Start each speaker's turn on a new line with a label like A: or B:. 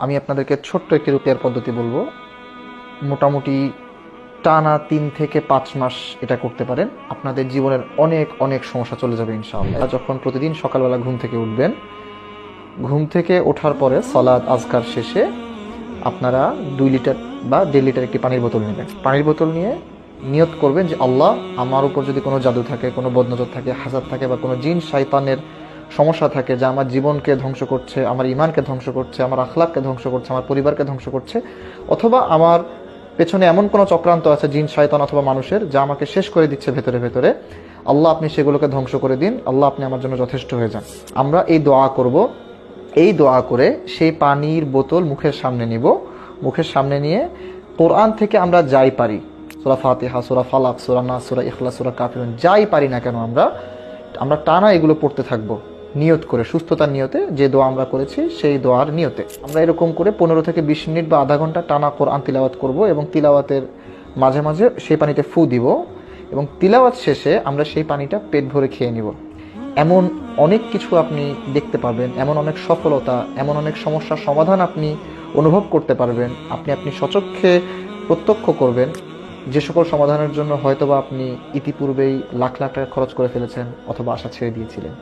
A: আমি আপনাদেরকে ছোট্ট একটি রুকিয়ার পদ্ধতি বলবো। মোটামুটি টানা 3 থেকে 5 মাস এটা করতে পারেন, আপনাদের জীবনের অনেক অনেক সমস্যা চলে যাবে ইনশাআল্লাহ। যখন প্রতিদিন সকালবেলা ঘুম থেকে উঠবেন, ঘুম থেকে ওঠার পরে সালাত আজকার শেষে আপনারা 2 লিটার বা 1.5 লিটার একটি পানির বোতল নেবেন। পানির বোতল নিয়ে নিয়ত করবেন যে আল্লাহ, আমার উপর যদি কোনো জাদু থাকে, কোনো বদনজর থাকে, হাসাদ থাকে বা কোনো জিন শয়তানের সমস্যা থাকে যা আমার জীবনকে ধ্বংস করছে, আমার ইমানকে ধ্বংস করছে, আমার আখলাককে ধ্বংস করছে, আমার পরিবারকে ধ্বংস করছে, অথবা আমার পেছনে এমন কোনো চক্রান্ত আছে জিন শয়তান অথবা মানুষের যা আমাকে শেষ করে দিচ্ছে ভেতরে ভেতরে, আল্লাহ আপনি সেগুলোকে ধ্বংস করে দিন, আল্লাহ আপনি আমার জন্য যথেষ্ট হয়ে যান। আমরা এই দোয়া করব। এই দোয়া করে সেই পানির বোতল মুখের সামনে নিব। মুখের সামনে নিয়ে কোরআন থেকে আমরা যাই পারি, সূরা ফাতিহা, সূরা ফালাক, সূরা নাস, সূরা ইখলাস, সূরা কাফিরুন, যাই পারি না কেন আমরা টানা এগুলো পড়তে থাকবো, নিয়ত করে, সুস্থতার নিয়তে, যে দোয়া আমরা করেছি সেই দোয়ার নিয়তে। আমরা এরকম করে 15 থেকে 20 মিনিট বা আধা ঘন্টা টানা কোরআন তিলাওয়াত করব এবং তিলাওয়াতের মাঝে মাঝে সেই পানিতে ফু দিব এবং তিলাওয়াত শেষে আমরা সেই পানিটা পেট ভরে খেয়ে নিব। এমন অনেক কিছু আপনি দেখতে পাবেন, এমন অনেক সফলতা, এমন অনেক সমস্যার সমাধান আপনি অনুভব করতে পারবেন, আপনি স্বচক্ষে প্রত্যক্ষ করবেন, যে সকল সমাধানের জন্য হয়তোবা আপনি ইতিপূর্বেই লাখ লাখ টাকা খরচ করে ফেলেছেন অথবা আশা ছেড়ে দিয়েছিলেন।